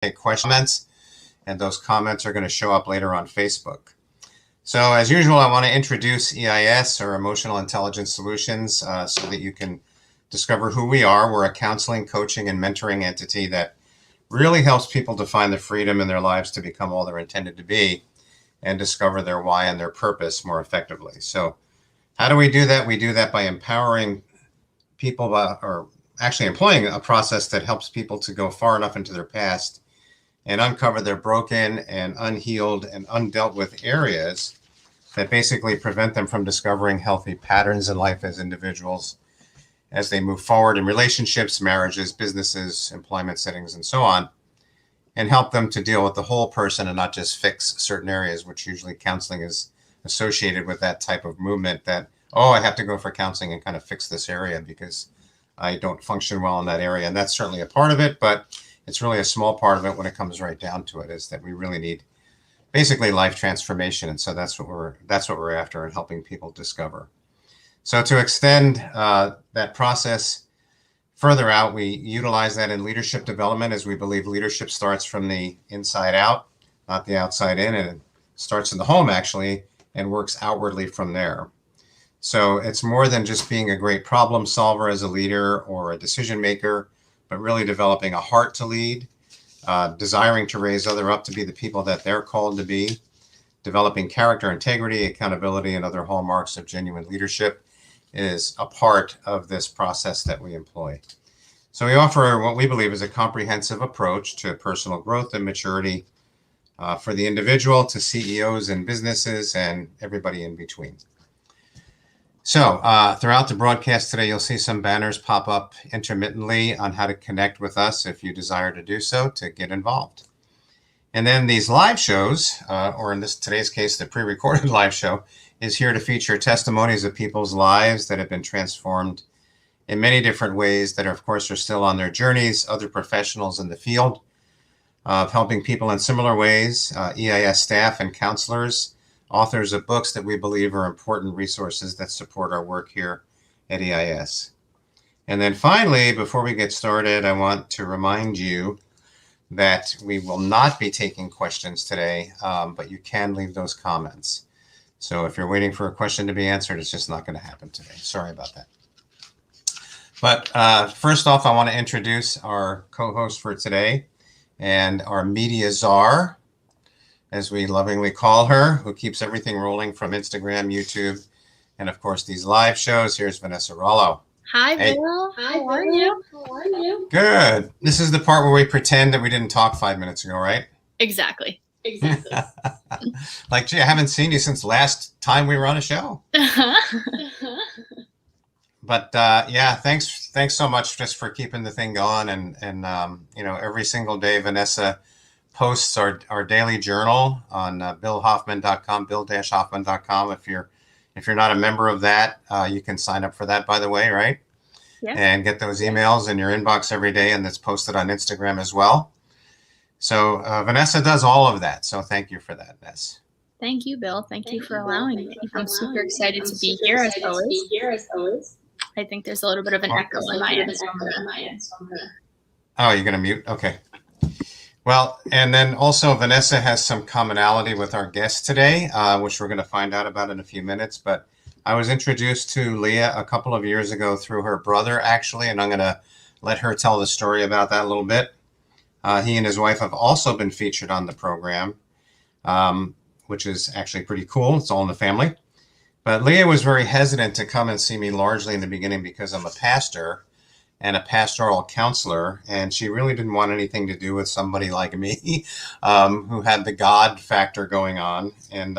take questions, and those comments are going to show up later on Facebook. So as usual, I want to introduce EIS, or Emotional Intelligence Solutions, so that you can discover who we are. We're a counseling, coaching, and mentoring entity that really helps people to find the freedom in their lives to become all they're intended to be and discover their why and their purpose more effectively. So how do we do that? We do that by empowering people, or actually employing a process that helps people to go far enough into their past and uncover their broken and unhealed and undealt with areas that basically prevent them from discovering healthy patterns in life as individuals as they move forward in relationships, marriages, businesses, employment settings, and so on, and help them to deal with the whole person and not just fix certain areas, which usually counseling is associated with that type of movement that, oh, I have to go for counseling and kind of fix this area because I don't function well in that area. And that's certainly a part of it, but it's really a small part of it when it comes right down to it, is that we really need basically life transformation. And so that's what we're after and helping people discover. So to extend that process further out, we utilize that in leadership development, as we believe leadership starts from the inside out, not the outside in, and it starts in the home actually and works outwardly from there. So it's more than just being a great problem solver as a leader or a decision maker, but really developing a heart to lead, desiring to raise others up to be the people that they're called to be, developing character, integrity, accountability, and other hallmarks of genuine leadership is a part of this process that we employ. So we offer what we believe is a comprehensive approach to personal growth and maturity for the individual, to CEOs and businesses, and everybody in between. So throughout the broadcast today, you'll see some banners pop up intermittently on how to connect with us if you desire to do so, to get involved. And then these live shows, or in today's case, the pre-recorded live show, is here to feature testimonies of people's lives that have been transformed in many different ways that, of course, are still on their journeys, other professionals in the field of helping people in similar ways, EIS staff and counselors, authors of books that we believe are important resources that support our work here at EIS. And then finally, before we get started, I want to remind you that we will not be taking questions today, but you can leave those comments. So if you're waiting for a question to be answered, it's just not going to happen today. Sorry about that. But first off, I want to introduce our co-host for today and our media czar, as we lovingly call her, who keeps everything rolling from Instagram, YouTube, and of course these live shows. Here's Vanessa Rollo. Hi, Hey. Bill. How are you? Good. This is the part where we pretend that we didn't talk 5 minutes ago, right? Exactly. Like, gee, I haven't seen you since last time we were on a show. But yeah, thanks so much just for keeping the thing going. And you know, every single day, Vanessa posts our daily journal on billhoffman.com, bill-hoffman.com. If you're not a member of that, you can sign up for that, by the way, right? Yeah. And get those emails in your inbox every day, and it's posted on Instagram as well. So Vanessa does all of that. So thank you for that, Ness. Thank you, Bill. Thank you for allowing me. I'm super excited to be here as always. I think there's a little bit of an echo on my end. Oh, you're going to mute? Okay. Well, and then also Vanessa has some commonality with our guest today, which we're going to find out about in a few minutes. But I was introduced to Leah a couple of years ago through her brother, actually, and I'm going to let her tell the story about that a little bit. He and his wife have also been featured on the program, which is actually pretty cool. It's all in the family. But Leah was very hesitant to come and see me largely in the beginning because I'm a pastor and a pastoral counselor, and she really didn't want anything to do with somebody like me who had the God factor going on. And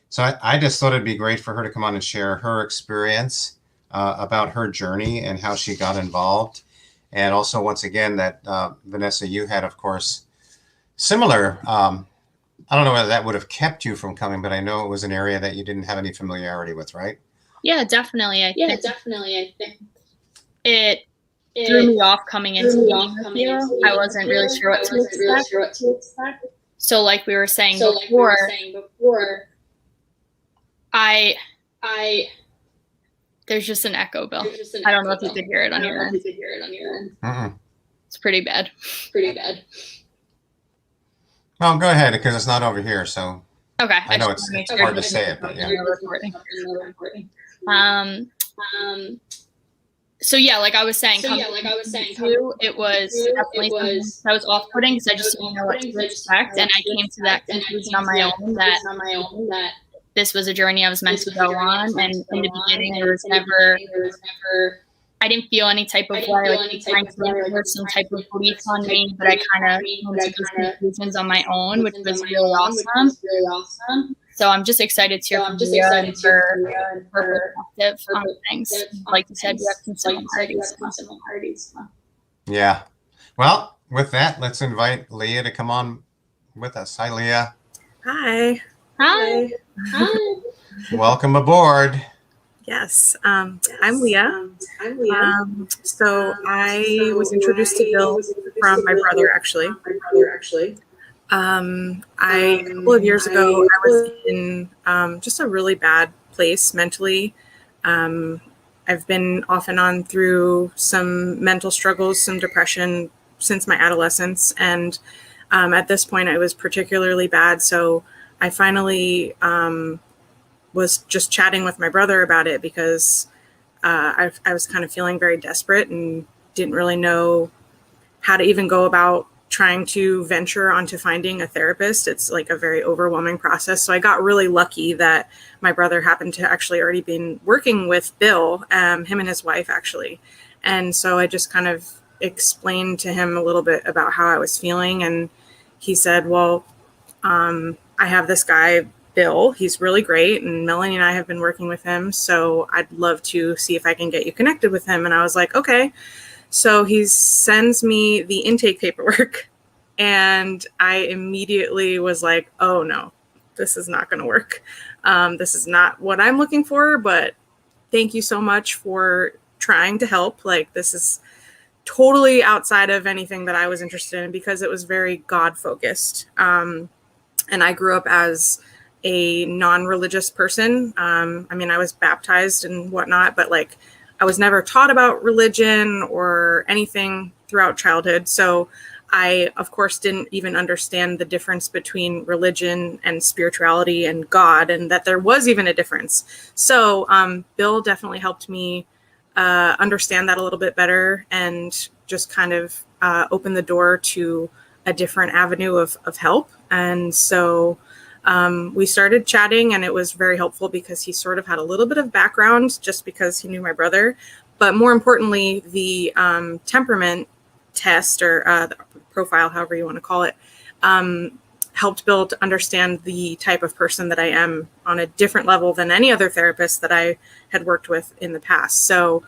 so I just thought it'd be great for her to come on and share her experience about her journey and how she got involved. And also, once again, that Vanessa, you had, of course, similar, I don't know whether that would have kept you from coming, but I know it was an area that you didn't have any familiarity with, right? Yeah, definitely. I think it threw me off coming into being with you. I wasn't really sure what to expect. So like we were saying before, I there's just an echo, Bill. I don't know if you could hear it on your end. Mm-mm. It's pretty bad. Well, go ahead because it's not over here. So Okay. I know it's hard to say it, but yeah. So yeah, like I was saying, it was definitely something that was off-putting because I just didn't know what to expect, and I came to that conclusion on my own that this was a journey I was meant to go on. And in the beginning, there was never, I didn't feel any type of way, like trying to enforce some type of belief on me, but I kind of came to these conclusions on my own, which was really awesome. So I'm just excited to hear from Leah and her perspective on things. Like you said, we have some similarities. Yeah. Well, with that, let's invite Leah to come on with us. Hi, Leah. Hi. Hi. Welcome aboard. Yes, I'm Leah. So I was introduced to Bill from my brother, actually. A couple of years ago, I was in just a really bad place mentally. I've been off and on through some mental struggles, some depression since my adolescence. And at this point, I was particularly bad. So I finally was just chatting with my brother about it because I was kind of feeling very desperate and didn't really know how to even go about trying to venture onto finding a therapist. It's like a very overwhelming process. So I got really lucky that my brother happened to actually already been working with Bill, him and his wife actually. And so I just kind of explained to him a little bit about how I was feeling. And he said, well, I have this guy, Bill. He's really great. And Melanie and I have been working with him. So I'd love to see if I can get you connected with him. And I was like, okay. So he sends me the intake paperwork and I immediately was like, oh no, this is not going to work. This is not what I'm looking for, but thank you so much for trying to help. Like, this is totally outside of anything that I was interested in because it was very God focused. And I grew up as a non-religious person. I mean, I was baptized and whatnot, but like I was never taught about religion or anything throughout childhood. So I, of course, didn't even understand the difference between religion and spirituality and God, and that there was even a difference. So Bill definitely helped me understand that a little bit better and just kind of open the door to a different avenue of help. And so we started chatting, and it was very helpful because he sort of had a little bit of background just because he knew my brother. But more importantly, the temperament test or the profile, however you want to call it, helped Bill to understand the type of person that I am on a different level than any other therapist that I had worked with in the past. So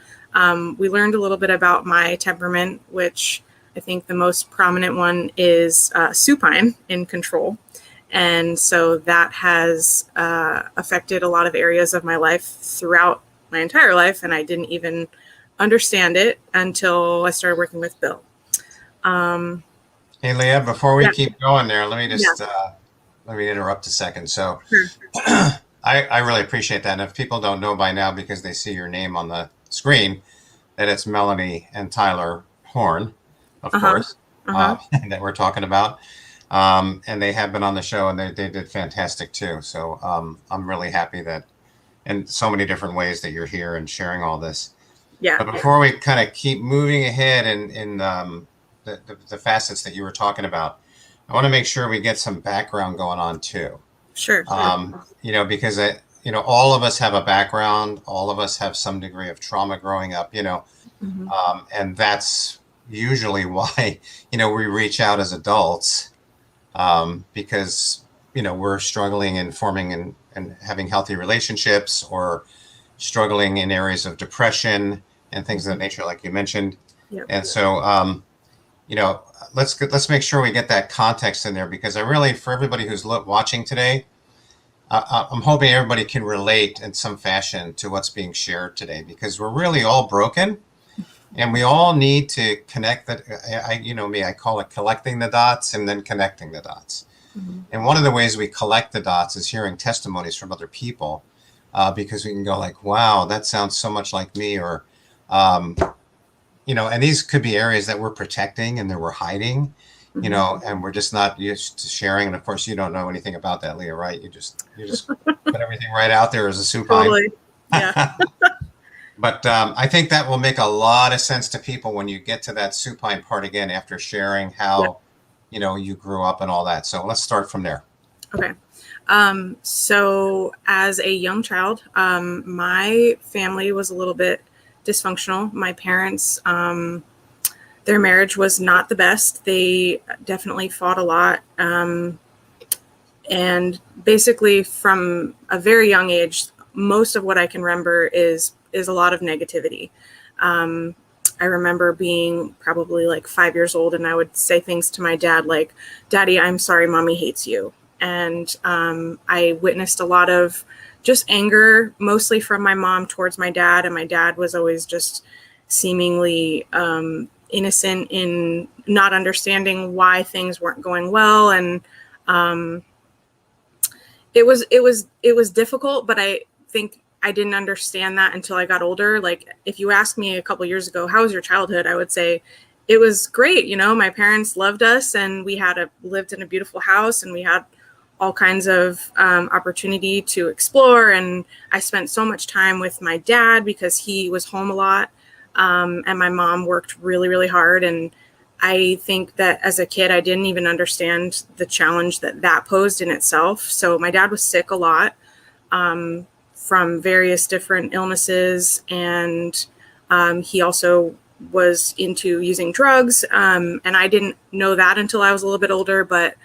we learned a little bit about my temperament, which I think the most prominent one is supine, in control. And so that has affected a lot of areas of my life throughout my entire life. And I didn't even understand it until I started working with Bill. Hey, Leah, before we keep going there, let me just let me interrupt a second. So I really appreciate that. And if people don't know by now, because they see your name on the screen, that it's Melanie and Tyler Horn, of course, that we're talking about. And they have been on the show, and they did fantastic too. So I'm really happy that in so many different ways that you're here and sharing all this. Yeah. But before we kind of keep moving ahead in the facets that you were talking about, I want to make sure we get some background going on too. Sure. You know, because all of us have a background. All of us have some degree of trauma growing up. And that's usually why we reach out as adults. Because, we're struggling in forming and having healthy relationships, or struggling in areas of depression and things of that nature, like you mentioned. Yep. And so, let's make sure we get that context in there, because I really, for everybody who's watching today, I'm hoping everybody can relate in some fashion to what's being shared today, because we're really all broken. And we all need to connect that. I call it collecting the dots and then connecting the dots. Mm-hmm. And one of the ways we collect the dots is hearing testimonies from other people, because we can go like, wow, that sounds so much like me. Or, and these could be areas that we're protecting and that we're hiding. you know, and we're just not used to sharing. And of course, you don't know anything about that, Leah, right? You just put everything right out there as a supine. Totally. Yeah. But I think that will make a lot of sense to people when you get to that supine part again after sharing how, you know, you grew up and all that. So let's start from there. Okay. So as a young child, my family was a little bit dysfunctional. My parents, their marriage was not the best. They definitely fought a lot. And basically from a very young age, most of what I can remember is a lot of negativity. I remember being probably like 5 years old, and I would say things to my dad like, "Daddy, I'm sorry, Mommy hates you." And I witnessed a lot of just anger, mostly from my mom towards my dad. And my dad was always just seemingly innocent in not understanding why things weren't going well. And it was difficult, but I think I didn't understand that until I got older. Like, if you asked me a couple years ago, how was your childhood? I would say it was great. You know, my parents loved us, and we lived in a beautiful house, and we had all kinds of opportunity to explore. And I spent so much time with my dad because he was home a lot. And my mom worked really, really hard. And I think that as a kid, I didn't even understand the challenge that posed in itself. So my dad was sick a lot from various different illnesses. And he also was into using drugs. And I didn't know that until I was a little bit older. But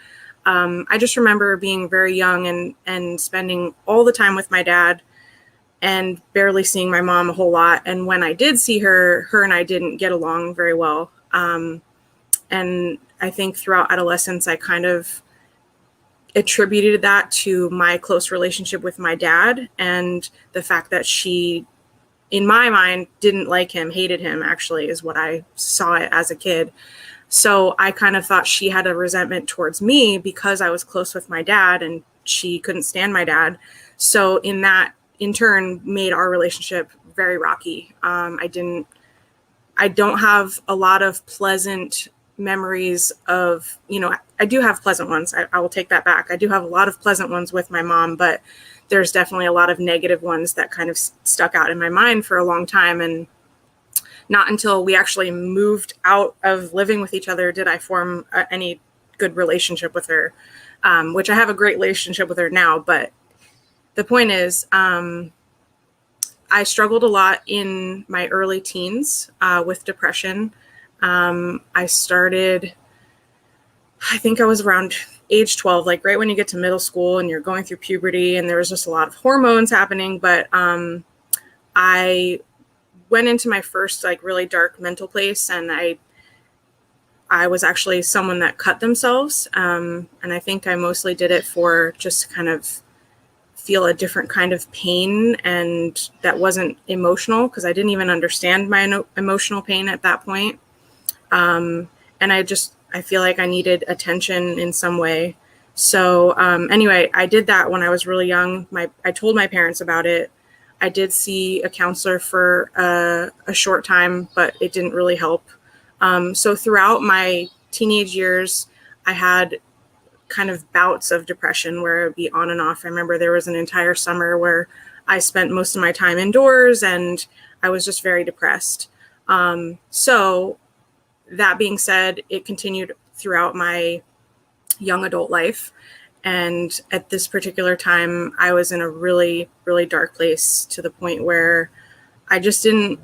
I just remember being very young and spending all the time with my dad and barely seeing my mom a whole lot. And when I did see her and I didn't get along very well. And I think throughout adolescence, I kind of attributed that to my close relationship with my dad and the fact that she, in my mind, didn't like him, hated him, actually, is what I saw it as a kid. So I kind of thought she had a resentment towards me because I was close with my dad and she couldn't stand my dad. So in turn, made our relationship very rocky. I don't have a lot of pleasant memories of, you know, I do have pleasant ones. I will take that back. I do have a lot of pleasant ones with my mom, but there's definitely a lot of negative ones that kind of stuck out in my mind for a long time. And not until we actually moved out of living with each other did I form any good relationship with her, which I have a great relationship with her now. But the point is, I struggled a lot in my early teens with depression. I think I was around age 12, like right when you get to middle school and you're going through puberty, and there was just a lot of hormones happening. But I went into my first like really dark mental place, and I was actually someone that cut themselves. And I think I mostly did it for just kind of feel a different kind of pain, and that wasn't emotional because I didn't even understand my emotional pain at that point. And I feel like I needed attention in some way. So anyway, I did that when I was really young. I told my parents about it. I did see a counselor for a short time, but it didn't really help. So throughout my teenage years, I had kind of bouts of depression where it would be on and off. I remember there was an entire summer where I spent most of my time indoors and I was just very depressed. So that being said, it continued throughout my young adult life. And at this particular time, I was in a really, really dark place to the point where I didn't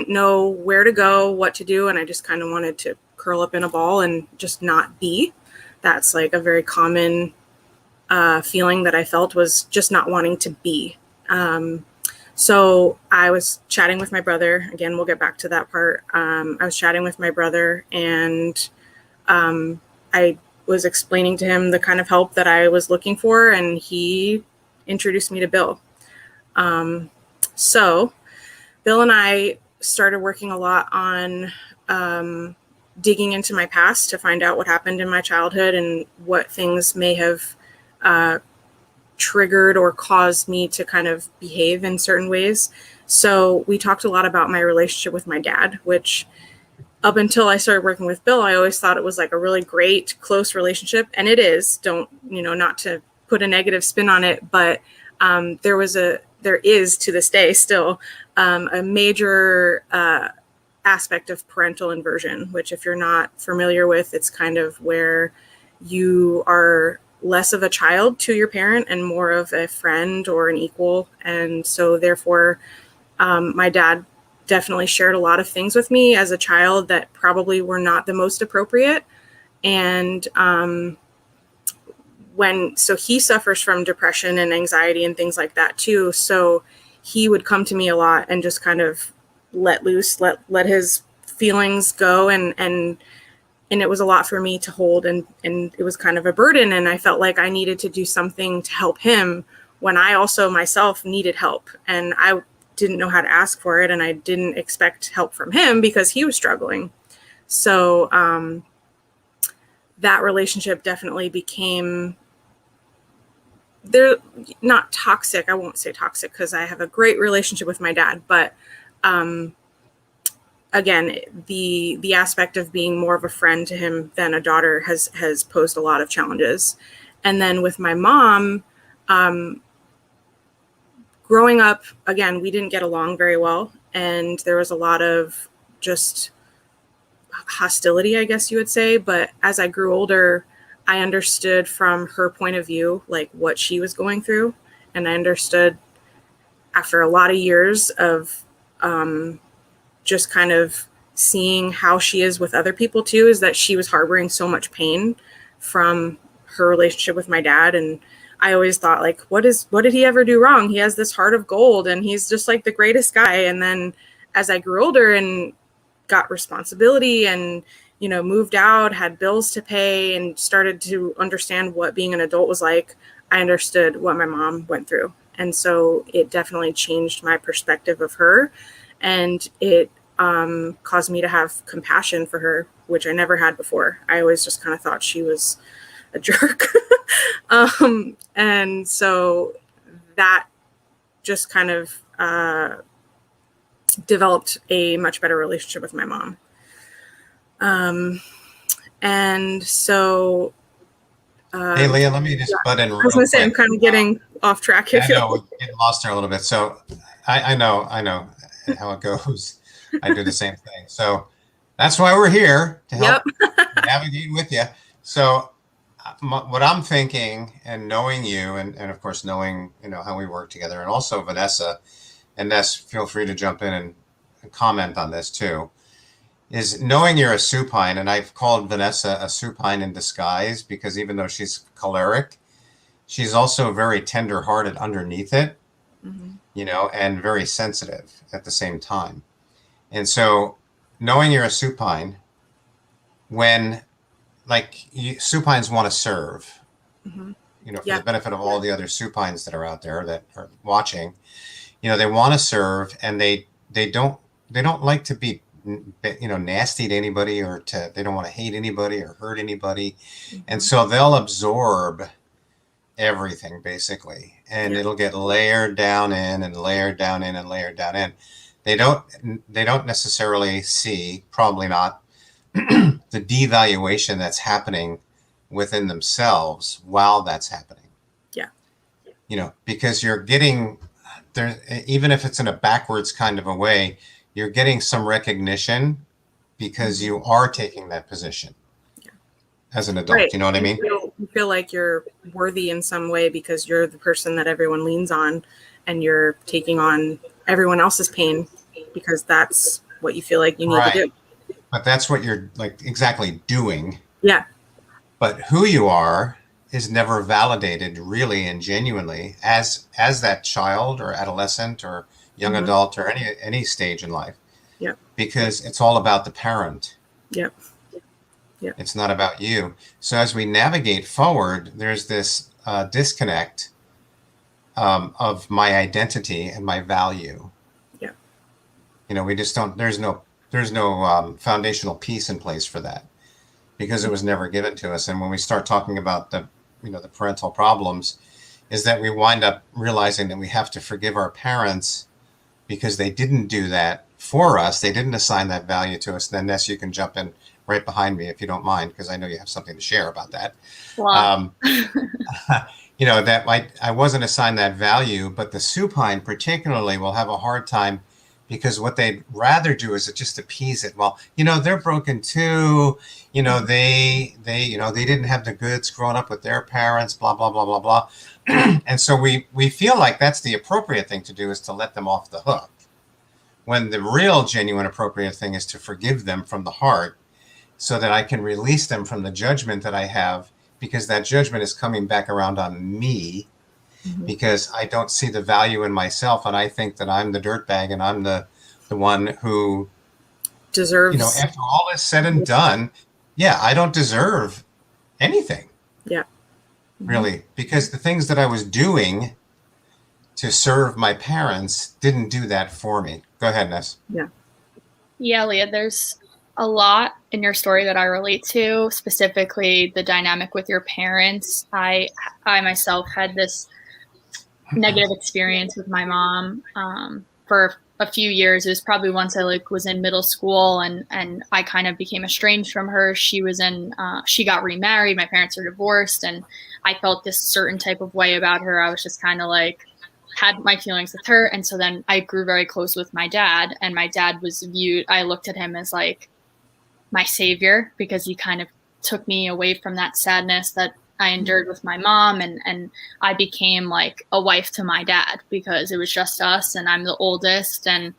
know where to go, what to do. And I just kind of wanted to curl up in a ball and just not be. That's like a very common feeling that I felt, was just not wanting to be. So I was chatting with my brother. Again, we'll get back to that part. I was chatting with my brother, and I was explaining to him the kind of help that I was looking for, and he introduced me to Bill. So Bill and I started working a lot on digging into my past to find out what happened in my childhood and what things may have triggered or caused me to kind of behave in certain ways. So we talked a lot about my relationship with my dad, which up until I started working with Bill, I always thought it was like a really great, close relationship. And it is, not to put a negative spin on it, but there is to this day still a major aspect of parental inversion, which if you're not familiar with, it's kind of where you are less of a child to your parent and more of a friend or an equal. And so therefore, my dad definitely shared a lot of things with me as a child that probably were not the most appropriate. And so he suffers from depression and anxiety and things like that too. So he would come to me a lot and just kind of let loose, let his feelings go. And it was a lot for me to hold, and it was kind of a burden. And I felt like I needed to do something to help him when I also myself needed help. And I didn't know how to ask for it, and I didn't expect help from him because he was struggling. So that relationship definitely became, they're not toxic. I won't say toxic because I have a great relationship with my dad, but again, the aspect of being more of a friend to him than a daughter has posed a lot of challenges. And then with my mom, growing up, again, we didn't get along very well. And there was a lot of just hostility, I guess you would say. But as I grew older, I understood from her point of view, like what she was going through. And I understood after a lot of years of just kind of seeing how she is with other people too, is that she was harboring so much pain from her relationship with my dad. And I always thought, like, what did he ever do wrong? He has this heart of gold and he's just like the greatest guy. And then as I grew older and got responsibility and, moved out, had bills to pay, and started to understand what being an adult was like, I understood what my mom went through. And so it definitely changed my perspective of her. And it caused me to have compassion for her, which I never had before. I always just kind of thought she was a jerk. And so that just kind of developed a much better relationship with my mom. And so hey, Leah, let me just butt in real quick. I was going to say, I'm kind of getting off track here. I know, we're getting lost there a little bit. So I know how it goes. I do the same thing. So that's why we're here, to help navigate with you. So what I'm thinking, and knowing you, and of course knowing how we work together, and also Vanessa, and Ness, feel free to jump in and comment on this too, is knowing you're a supine. And I've called Vanessa a supine in disguise, because even though she's choleric, she's also very tender-hearted underneath it, and very sensitive at the same time. And so knowing you're a supine, when supines want to serve, for the benefit of all the other supines that are out there that are watching, they want to serve, and they don't like to be, nasty to anybody, or they don't want to hate anybody or hurt anybody. And so they'll absorb everything basically, and it'll get layered down in and layered down in and layered down in. They don't necessarily see, probably not, the devaluation that's happening within themselves while that's happening. Because you're getting there, even if it's in a backwards kind of a way, you're getting some recognition because you are taking that position as an adult. Right. You know what I mean? You feel like you're worthy in some way because you're the person that everyone leans on, and you're taking on everyone else's pain because that's what you feel like you need to do. But that's what you're exactly doing. Yeah. But who you are is never validated really and genuinely as that child or adolescent or young adult or any stage in life. Yeah. Because it's all about the parent. Yep. Yeah. It's not about you. So as we navigate forward, there's this disconnect of my identity and my value. Yeah. We just don't. There's no foundational piece in place for that, because it was never given to us. And when we start talking about the parental problems, is that we wind up realizing that we have to forgive our parents because they didn't do that for us. They didn't assign that value to us. Then Ness, you can jump in right behind me if you don't mind, because I know you have something to share about that. Wow. That I wasn't assigned that value, but the supine particularly will have a hard time, because what they'd rather do is just appease it. Well, they're broken too. They didn't have the goods growing up with their parents, blah, blah, blah, blah, blah. And so we feel like that's the appropriate thing to do, is to let them off the hook, when the real genuine appropriate thing is to forgive them from the heart, so that I can release them from the judgment that I have, because that judgment is coming back around on me, because I don't see the value in myself, and I think that I'm the dirtbag, and I'm the one who deserves, after all is said and done, I don't deserve anything. Yeah. Really, because the things that I was doing to serve my parents didn't do that for me. Go ahead, Ness. Yeah, Leah, there's a lot in your story that I relate to, specifically the dynamic with your parents. I myself had this negative experience with my mom for a few years. It was probably once I was in middle school, and I kind of became estranged from her. She got remarried. My parents are divorced, and I felt this certain type of way about her. I was just kind of had my feelings with her. And so then I grew very close with my dad, and my dad I looked at him as my savior, because he kind of took me away from that sadness that I endured with my mom, and I became like a wife to my dad, because it was just us, and I'm the oldest, and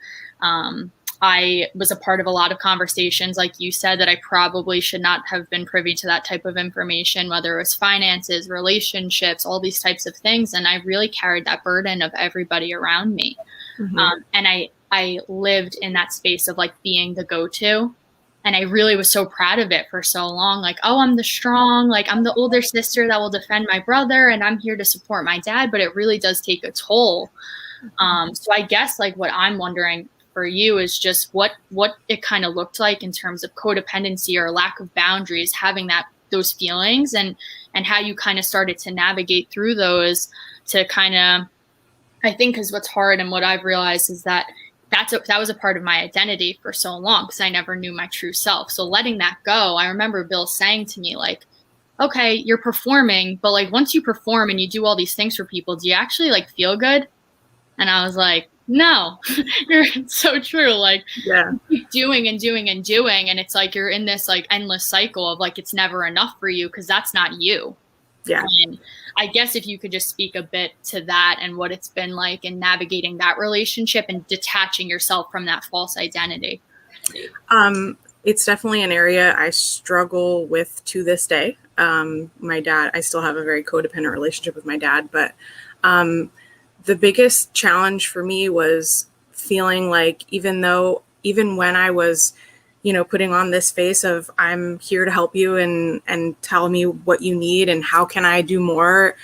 I was a part of a lot of conversations, like you said, that I probably should not have been privy to that type of information, whether it was finances, relationships, all these types of things. And I really carried that burden of everybody around me. And I lived in that space of being the go-to. And I really was so proud of it for so long. I'm the strong, I'm the older sister that will defend my brother, and I'm here to support my dad. But it really does take a toll. So I guess what I'm wondering for you is just what it kind of looked like in terms of codependency or lack of boundaries, having those feelings, and how you kind of started to navigate through those to kind of, I think, because what's hard and what I've realized is that was a part of my identity for so long, because I never knew my true self. So letting that go, I remember Bill saying to me, okay, you're performing, but once you perform and you do all these things for people, do you actually feel good? And I was like, no. It's so true. You keep doing and doing and doing, and it's you're in this endless cycle of it's never enough for you, because that's not you. Yeah. And I guess if you could just speak a bit to that and what it's been like in navigating that relationship and detaching yourself from that false identity. It's definitely an area I struggle with to this day. My dad, I still have a very codependent relationship with my dad, but the biggest challenge for me was feeling even when I was, putting on this face of I'm here to help you and tell me what you need and how can I do more,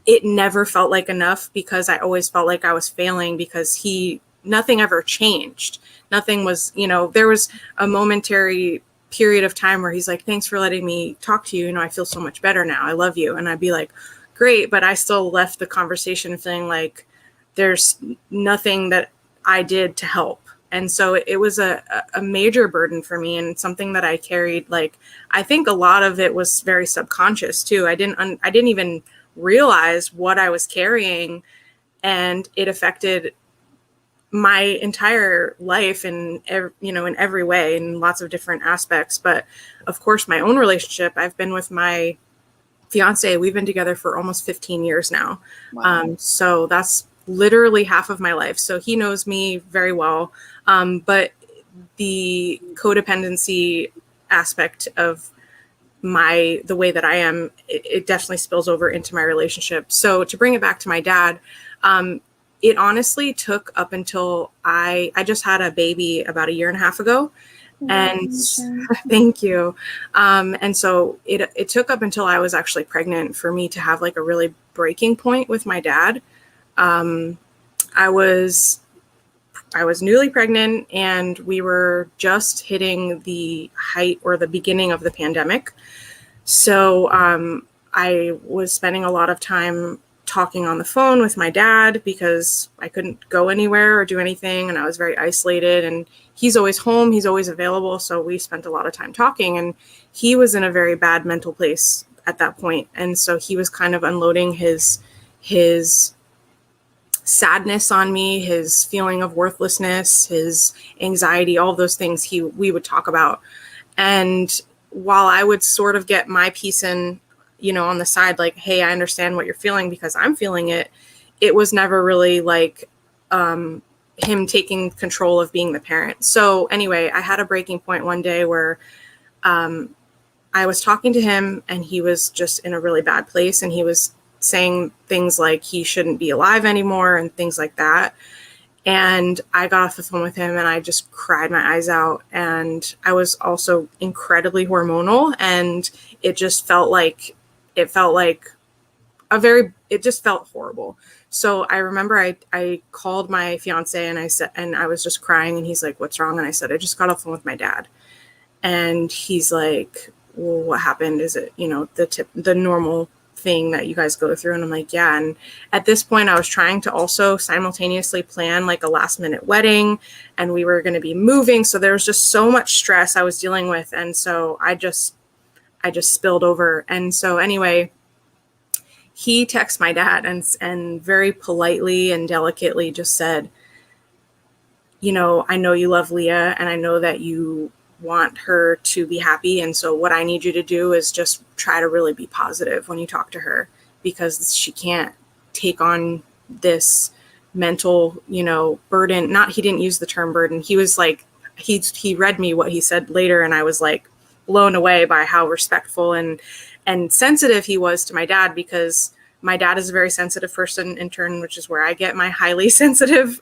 it never felt like enough, because I always felt like I was failing, because nothing ever changed. Nothing was, there was a momentary period of time where he's like, thanks for letting me talk to you. I feel so much better now. I love you. And I'd be like, great. But I still left the conversation feeling like there's nothing that I did to help. And so it was a major burden for me, and something that I carried. I think a lot of it was very subconscious too. I didn't even realize what I was carrying, and it affected my entire life in every way, in lots of different aspects. But of course, my own relationship, I've been with my fiance, we've been together for almost 15 years now. Wow. So that's literally half of my life. So he knows me very well. But the codependency aspect of the way that I am, it definitely spills over into my relationship. So to bring it back to my dad, it honestly took up until I just had a baby about 1.5 years ago. And thank you. And so it took up until I was actually pregnant for me to have a really breaking point with my dad. I was newly pregnant, and we were just hitting the height or the beginning of the pandemic. So I was spending a lot of time talking on the phone with my dad because I couldn't go anywhere or do anything, and I was very isolated, and he's always home, he's always available, so we spent a lot of time talking, and he was in a very bad mental place at that point, and so he was kind of unloading his sadness on me, his feeling of worthlessness, his anxiety, all those things we would talk about. And while I would sort of get my piece in, on the side, like, hey, I understand what you're feeling because I'm feeling it, it was never really like him taking control of being the parent. So anyway, I had a breaking point one day where I was talking to him, and he was just in a really bad place, and he was saying things like he shouldn't be alive anymore and things like that. And I got off the phone with him, and I just cried my eyes out. And I was also incredibly hormonal, and it just felt like it just felt horrible. So I remember I called my fiance, and I was just crying, and he's like, "What's wrong?" And I said, "I just got off the phone with my dad." And he's like, "Well, what happened? Is it, the normal thing that you guys go through?" And I'm like, "Yeah." And at this point, I was trying to also simultaneously plan like a last minute wedding, and we were going to be moving. So there was just so much stress I was dealing with. And so I just spilled over. And so anyway, he texted my dad and very politely and delicately just said, "I know you love Leah, and I know that you want her to be happy. And so what I need you to do is just try to really be positive when you talk to her, because she can't take on this mental, burden." He didn't use the term burden. He was like, he read me what he said later, and I was like blown away by how respectful and sensitive he was to my dad, because my dad is a very sensitive person in turn, which is where I get my highly sensitive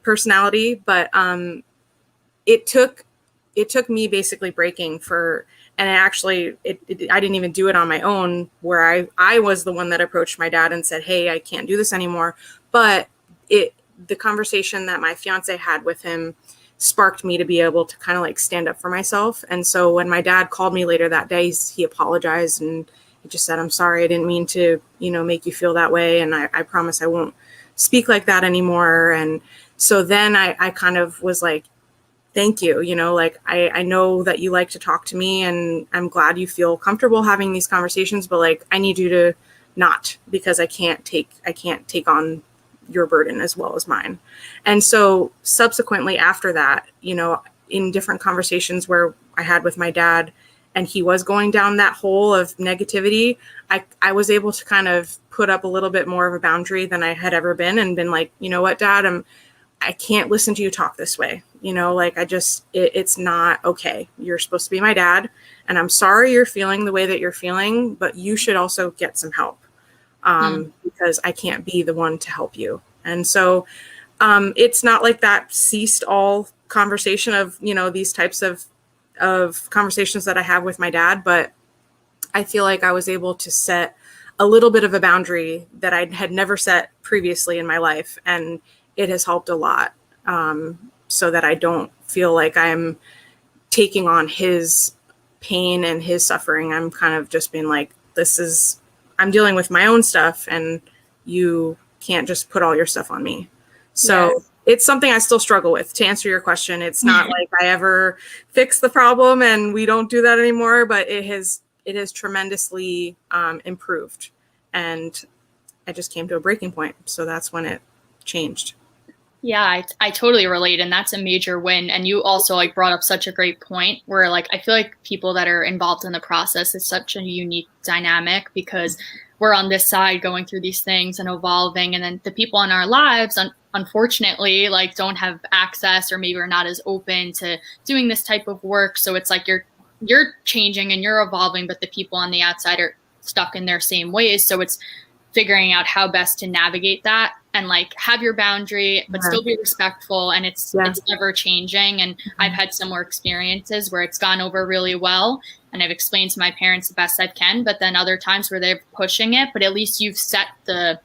personality. But it took me basically breaking and I didn't even do it on my own, where I was the one that approached my dad and said, "Hey, I can't do this anymore." But the conversation that my fiance had with him sparked me to be able to kind of like stand up for myself. And so when my dad called me later that day, he apologized, and he just said, "I'm sorry, I didn't mean to, make you feel that way. And I promise I won't speak like that anymore." And so then I kind of was like, "Thank you. I know that you like to talk to me, and I'm glad you feel comfortable having these conversations, but like, I need you to not, because I can't take on your burden as well as mine." And so subsequently after that, in different conversations where I had with my dad, and he was going down that hole of negativity, I was able to kind of put up a little bit more of a boundary than I had ever been, and been like, "You know what, Dad, I can't listen to you talk this way. It's not okay. You're supposed to be my dad, and I'm sorry you're feeling the way that you're feeling, but you should also get some help, because I can't be the one to help you." And so it's not like that ceased all conversation of, these types of conversations that I have with my dad, but I feel like I was able to set a little bit of a boundary that I had never set previously in my life. And it has helped a lot, so that I don't feel like I'm taking on his pain and his suffering. I'm kind of just being like, I'm dealing with my own stuff, and you can't just put all your stuff on me. So yes. It's something I still struggle with. To answer your question, it's not like I ever fixed the problem and we don't do that anymore, but it has tremendously improved. And I just came to a breaking point. So that's when it changed. Yeah, I totally relate. And that's a major win. And you also brought up such a great point where I feel like people that are involved in the process is such a unique dynamic, because we're on this side going through these things and evolving. And then the people in our lives, unfortunately, don't have access, or maybe are not as open to doing this type of work. So it's like you're changing and you're evolving, but the people on the outside are stuck in their same ways. So it's figuring out how best to navigate that and have your boundary, but still be respectful. And it's ever changing. And I've had similar experiences where it's gone over really well, and I've explained to my parents the best I can, but then other times where they're pushing it, but at least you've set the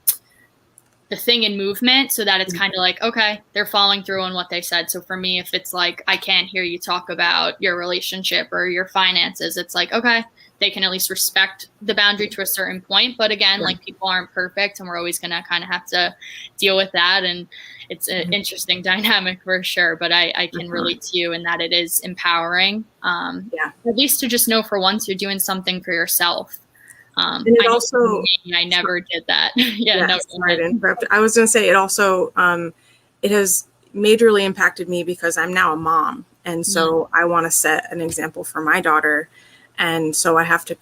thing in movement so that it's kind of okay, they're following through on what they said. So for me, if it's I can't hear you talk about your relationship or your finances, it's okay, they can at least respect the boundary to a certain point. But again, Yeah. like, people aren't perfect, and we're always going to kind of have to deal with that. And it's an interesting dynamic for sure. But I can relate to you in that it is empowering, at least to just know for once you're doing something for yourself. And it also, I never did that. Sorry to interrupt. I was going to say it also, it has majorly impacted me because I'm now a mom. And so I want to set an example for my daughter. And so I have to,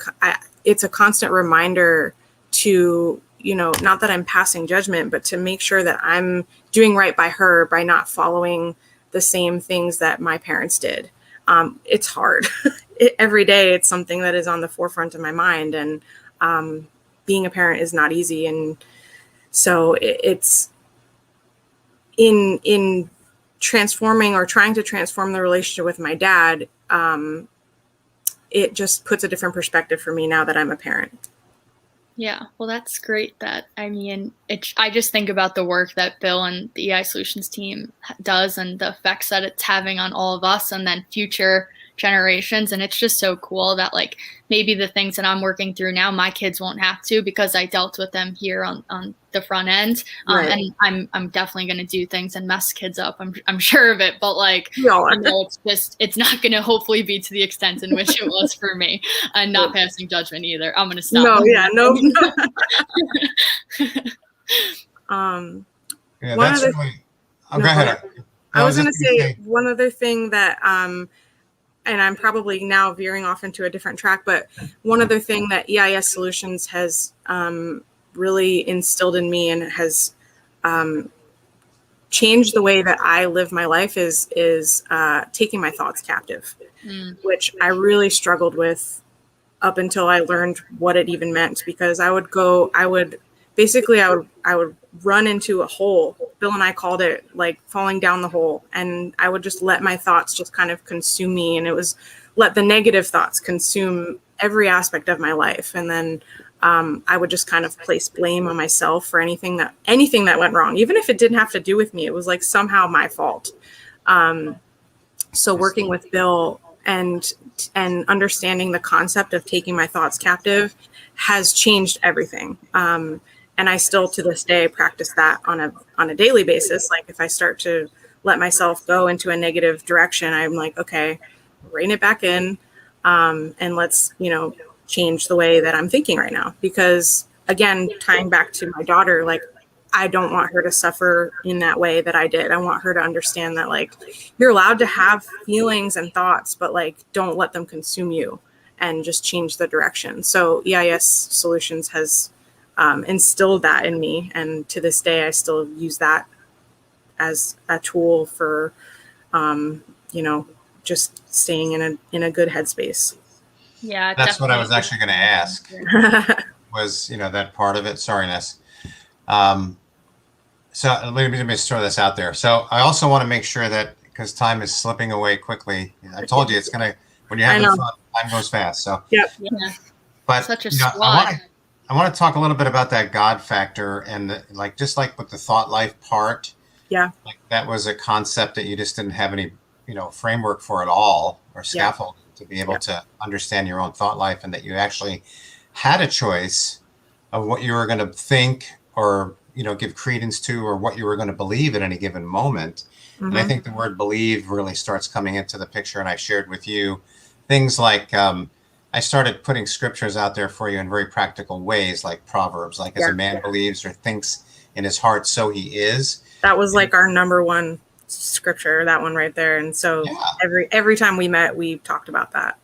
it's a constant reminder to, you know, not that I'm passing judgment, but to make sure that I'm doing right by her by not following the same things that my parents did. It's hard. Every day it's something that is on the forefront of my mind, and being a parent is not easy. And so it's in transforming or trying to transform the relationship with my dad. It just puts a different perspective for me now that I'm a parent. Yeah, well, that's great. I just think about the work that Bill and the EI Solutions team does and the effects that it's having on all of us and then future generations. And it's just so cool that, like, maybe the things that I'm working through now, my kids won't have to, because I dealt with them here on the front end. And I'm definitely going to do things and mess kids up. I'm sure of it, but like, it's not going to hopefully be to the extent in which it was for me, and not passing judgment either. I'm going to stop. No. Yeah, that's really. Go ahead. I was going to say one other thing that, and I'm probably now veering off into a different track, but one other thing that EIS Solutions has really instilled in me and has changed the way that I live my life is taking my thoughts captive, which I really struggled with up until I learned what it even meant, because I would run into a hole. Bill and I called it like falling down the hole. And I would just let my thoughts just kind of consume me. And it was let the negative thoughts consume every aspect of my life. And then I would just kind of place blame on myself for anything that went wrong, even if it didn't have to do with me. It was like somehow my fault. So working with Bill and understanding the concept of taking my thoughts captive has changed everything. And I still, to this day, practice that on a daily basis. Like, if I start to let myself go into a negative direction, I'm like, okay, rein it back in, and let's, change the way that I'm thinking right now. Because again, tying back to my daughter, like, I don't want her to suffer in that way that I did. I want her to understand that, like, you're allowed to have feelings and thoughts, but like, don't let them consume you, and just change the direction. So EIS Solutions has instilled that in me. And to this day, I still use that as a tool for, just staying in a good headspace. Yeah, that's what I was actually going to ask. Was that part of it? Sorry, Ness. So let me just throw this out there. So I also want to make sure that, because time is slipping away quickly. I told you it's gonna, when you're having fun, time goes fast. So yeah. But such a squad. I want to talk a little bit about that God factor, and just like with the thought life part. Yeah. Like, that was a concept that you just didn't have any, framework for at all, or scaffold to be able to understand your own thought life, and that you actually had a choice of what you were going to think or, give credence to, or what you were going to believe at any given moment. Mm-hmm. And I think the word believe really starts coming into the picture. And I shared with you things like, I started putting scriptures out there for you in very practical ways, like Proverbs, like, as a man believes or thinks in his heart, so he is. That was like our number one scripture, that one right there. And so every time we met, we talked about that.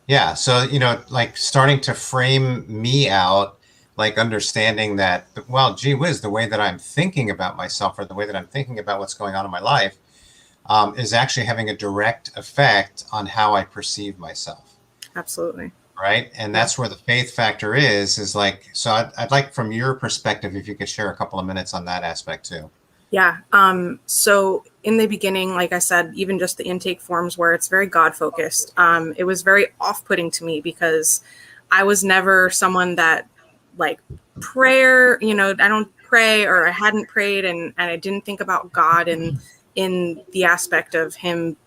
Yeah. So, like, starting to frame me out, like, understanding that, well, gee whiz, the way that I'm thinking about myself, or the way that I'm thinking about what's going on in my life, is actually having a direct effect on how I perceive myself. Absolutely. Right. And that's where the faith factor is like, so I'd like, from your perspective, if you could share a couple of minutes on that aspect too. Yeah. So in the beginning, like I said, even just the intake forms where it's very God focused, it was very off-putting to me, because I was never someone that, like, prayer, I don't pray, or I hadn't prayed, and I didn't think about God in the aspect of him,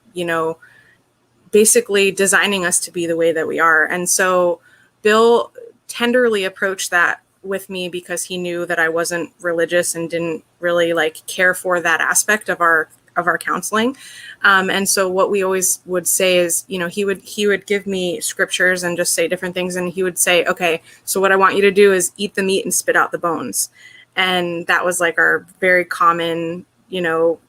basically designing us to be the way that we are. And so Bill tenderly approached that with me because he knew that I wasn't religious and didn't really like care for that aspect of our counseling. And so what we always would say is, you know, he would give me scriptures and just say different things. And he would say, okay, so what I want you to do is eat the meat and spit out the bones. And that was like our very common, you know,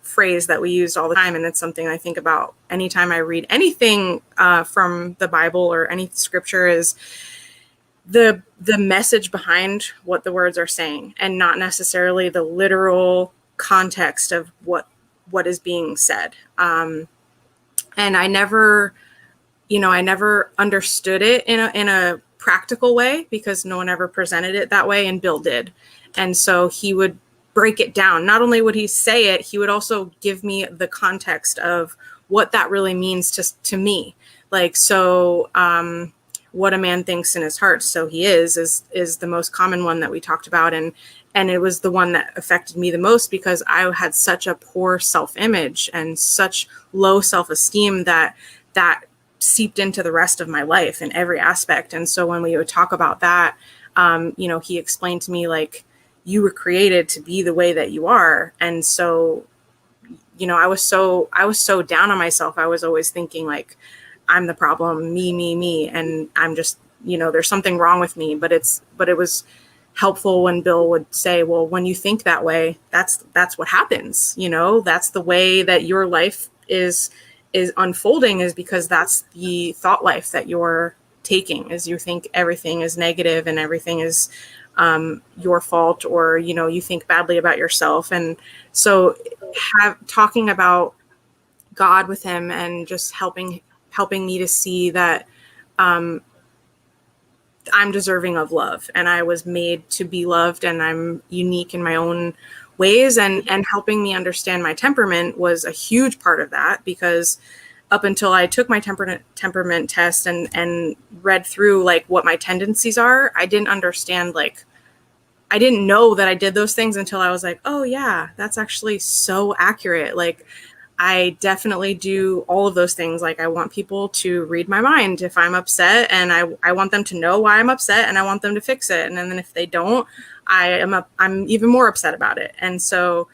phrase that we used all the time. And it's something I think about anytime I read anything from the Bible or any scripture, is the message behind what the words are saying, and not necessarily the literal context of what is being said. And I never understood it in a practical way, because no one ever presented it that way, and Bill did. And so he would break it down. Not only would he say it, he would also give me the context of what that really means to me. Like, so what a man thinks in his heart, so he is the most common one that we talked about. And it was the one that affected me the most, because I had such a poor self-image and such low self-esteem that seeped into the rest of my life in every aspect. And so when we would talk about that, you know, he explained to me, like, you were created to be the way that you are. And so, you know, I was so down on myself. I was always thinking, like, I'm the problem, me, and I'm just, you know, there's something wrong with me. But it was helpful when Bill would say, well, when you think that way, that's what happens. You know, that's the way that your life is unfolding, is because that's the thought life that you're taking, is you think everything is negative and everything is your fault, or, you know, you think badly about yourself. And so talking about God with him, and just helping me to see that I'm deserving of love, and I was made to be loved, and I'm unique in my own ways, and helping me understand my temperament was a huge part of that, because up until I took my temperament test and read through, like, what my tendencies are, I didn't understand, like, I didn't know that I did those things until I was like, oh yeah, that's actually so accurate. Like, I definitely do all of those things. Like, I want people to read my mind if I'm upset, and I want them to know why I'm upset, and I want them to fix it. And then if they don't, I'm even more upset about it. And so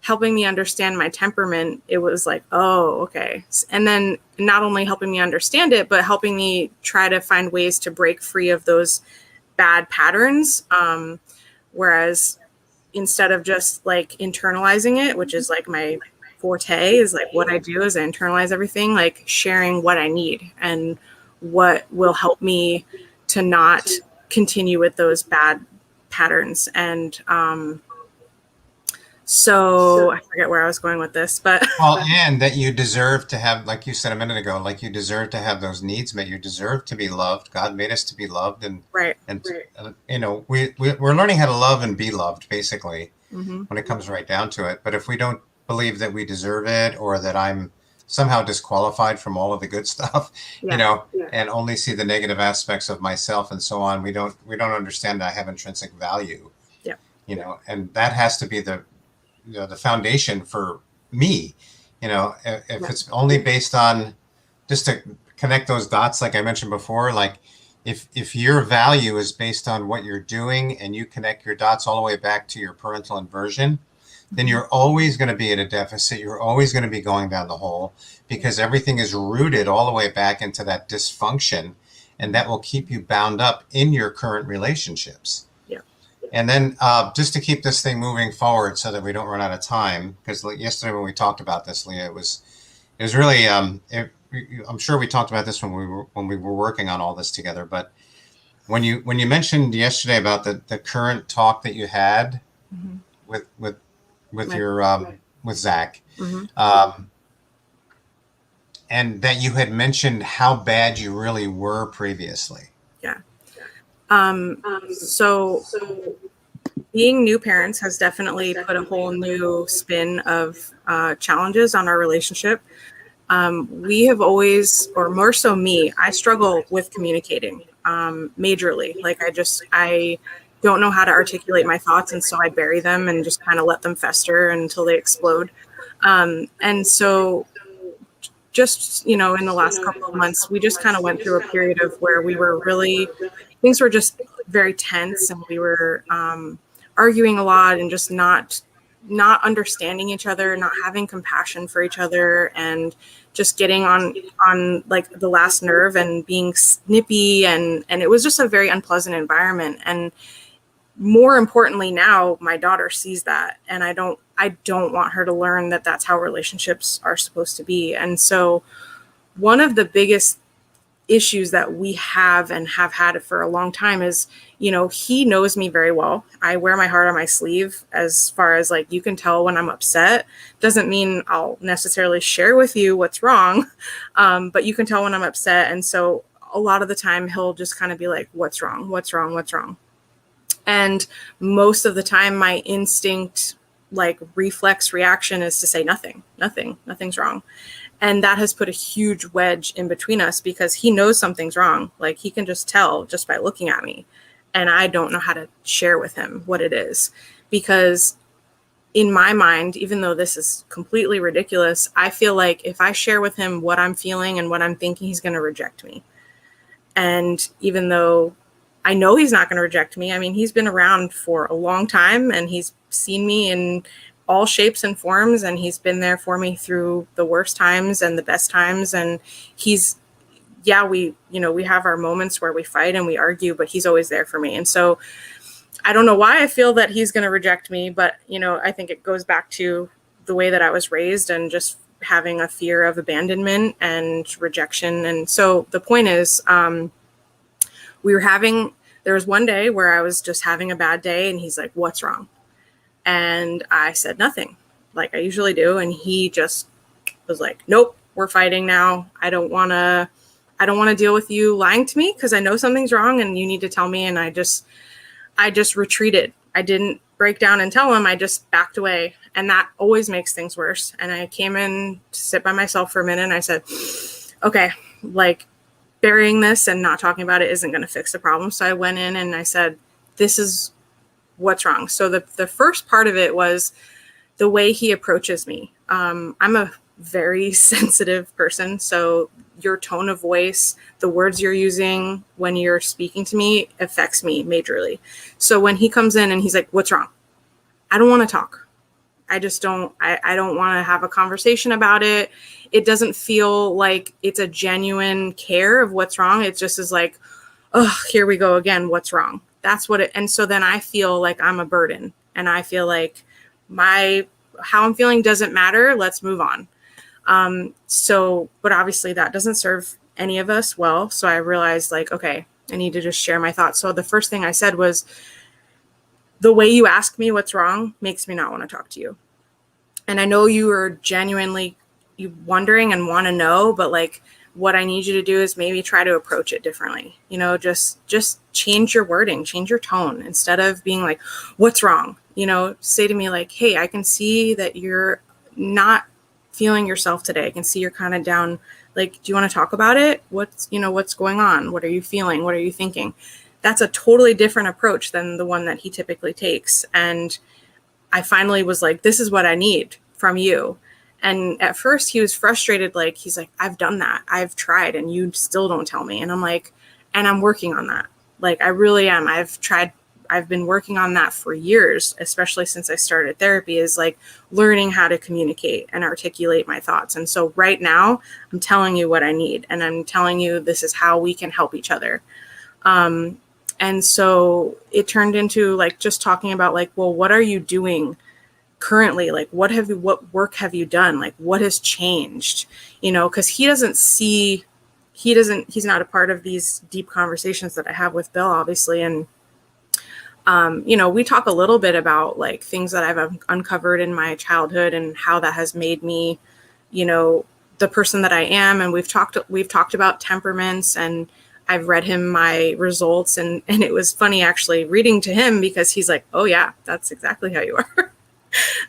helping me understand my temperament, it was like, oh, okay. And then not only helping me understand it, but helping me try to find ways to break free of those bad patterns. Whereas instead of just like internalizing it, which is like my forte, is like what I do is I internalize everything, like sharing what I need and what will help me to not continue with those bad patterns. And so I forget where I was going with this, but well, and that you deserve to have, like you said a minute ago, like you deserve to have those needs met. You deserve to be loved. God made us to be loved, and right. You know, we're learning how to love and be loved, basically, Mm-hmm. when it comes right down to it. But if we don't believe that we deserve it, or that I'm somehow disqualified from all of the good stuff, you know, and only see the negative aspects of myself and so on, we don't understand that I have intrinsic value. Yeah. You know, and that has to be the foundation for me. You know, if it's only based on, just to connect those dots, like I mentioned before, like if your value is based on what you're doing, and you connect your dots all the way back to your parental inversion, then you're always going to be at a deficit. You're always going to be going down the hole, because everything is rooted all the way back into that dysfunction, and that will keep you bound up in your current relationships. And then just to keep this thing moving forward so that we don't run out of time, because yesterday when we talked about this, Leah, it was really, I'm sure we talked about this when we were working on all this together. But when you mentioned yesterday about the current talk that you had Mm-hmm. with Zach, Mm-hmm. and that you had mentioned how bad you really were previously. Yeah. So being new parents has definitely put a whole new spin of challenges on our relationship. We have always, or more so me, I struggle with communicating majorly. Like I don't know how to articulate my thoughts, and so I bury them and just kind of let them fester until they explode. And so just, in the last couple of months, we just kind of went through a period of where we were really, things were just very tense, and we were arguing a lot and just not understanding each other, not having compassion for each other, and just getting on like the last nerve and being snippy. And it was just a very unpleasant environment. And more importantly, now my daughter sees that, and I don't want her to learn that that's how relationships are supposed to be. And so one of the biggest issues that we have and have had it for a long time is, he knows me very well. I wear my heart on my sleeve, as far as like, you can tell when I'm upset. Doesn't mean I'll necessarily share with you what's wrong, but you can tell when I'm upset. And so a lot of the time he'll just kind of be like, what's wrong? What's wrong? What's wrong? And most of the time my instinct, like reflex reaction, is to say nothing's wrong. And that has put a huge wedge in between us, because he knows something's wrong. Like, he can just tell just by looking at me. And I don't know how to share with him what it is, because in my mind, even though this is completely ridiculous, I feel like if I share with him what I'm feeling and what I'm thinking, he's going to reject me. And even though I know he's not going to reject me, I mean, he's been around for a long time, and he's seen me in all shapes and forms, and he's been there for me through the worst times and the best times. And we have our moments where we fight and we argue, but he's always there for me. And so I don't know why I feel that he's going to reject me, but, I think it goes back to the way that I was raised, and just having a fear of abandonment and rejection. And so the point is, there was one day where I was just having a bad day, and he's like, what's wrong? And I said nothing, like I usually do. And he just was like, nope, we're fighting now. I don't want to deal with you lying to me, because I know something's wrong and you need to tell me. And I just retreated. I didn't break down and tell him. I just backed away. And that always makes things worse. And I came in to sit by myself for a minute, and I said, okay, like, burying this and not talking about it isn't going to fix the problem. So I went in and I said, this is what's wrong. So the first part of it was the way he approaches me. I'm a very sensitive person. So your tone of voice, the words you're using when you're speaking to me, affects me majorly. So when he comes in and he's like, what's wrong? I don't want to talk. I don't want to have a conversation about it. It doesn't feel like it's a genuine care of what's wrong. It just is like, oh, here we go again. What's wrong? That's what it. And so then I feel like I'm a burden, and I feel like how I'm feeling doesn't matter. Let's move on. But obviously that doesn't serve any of us well. So I realized, like, okay, I need to just share my thoughts. So the first thing I said was, the way you ask me what's wrong makes me not want to talk to you. And I know you are genuinely wondering and want to know, but like, what I need you to do is maybe try to approach it differently. Just change your wording, change your tone. Instead of being like, what's wrong? Say to me like, hey, I can see that you're not feeling yourself today. I can see you're kind of down. Like, do you want to talk about it? What's going on? What are you feeling? What are you thinking? That's a totally different approach than the one that he typically takes. And I finally was like, this is what I need from you. And at first he was frustrated. Like, he's like, I've done that. I've tried, and you still don't tell me. And I'm like, and I'm working on that. Like, I really am. I've been working on that for years, especially since I started therapy, is like learning how to communicate and articulate my thoughts. And so right now I'm telling you what I need, and I'm telling you, this is how we can help each other. And so it turned into like just talking about like, well, what are you doing currently? Like, what work have you done? Like, what has changed? Because he's not a part of these deep conversations that I have with Bill, obviously. And, we talk a little bit about like things that I've uncovered in my childhood and how that has made me, the person that I am. And we've talked about temperaments, and I've read him my results, and it was funny actually reading to him, because he's like, oh yeah, that's exactly how you are.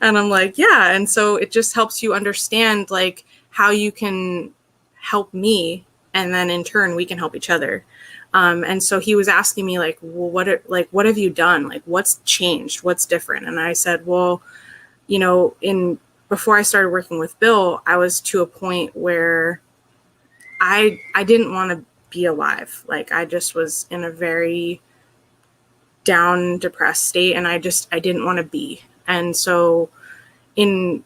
And I'm like, yeah. And so it just helps you understand like how you can help me, and then in turn we can help each other. And so he was asking me like, well, what have you done? Like, what's changed? What's different? And I said, well, in before I started working with Bill, I was to a point where I didn't want to be alive. Like I just was in a very down, depressed state, and I didn't want to be. And so in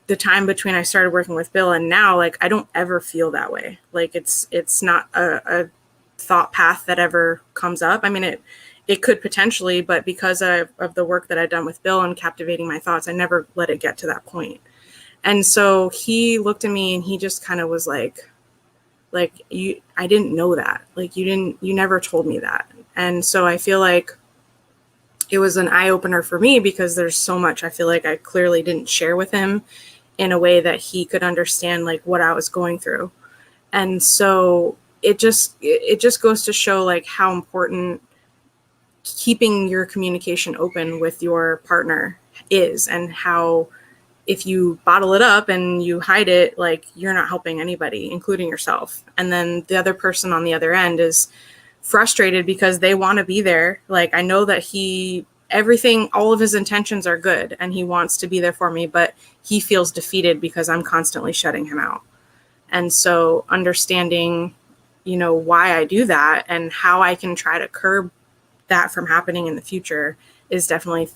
the time between I started working with Bill and now, like I don't ever feel that way. Like it's not a thought path that ever comes up. I mean, it could potentially, but because of the work that I've done with Bill and captivating my thoughts, I never let it get to that point. And so he looked at me and he just kind of was like I didn't know that. Like you never told me that. And so I feel like it was an eye opener for me because there's so much I feel like I clearly didn't share with him in a way that he could understand like what I was going through. And so it just goes to show like how important keeping your communication open with your partner is, and how if you bottle it up and you hide it, like you're not helping anybody, including yourself. And then the other person on the other end is frustrated because they want to be there. Like I know that all of his intentions are good and he wants to be there for me, but he feels defeated because I'm constantly shutting him out. And so understanding, why I do that and how I can try to curb that from happening in the future is definitely,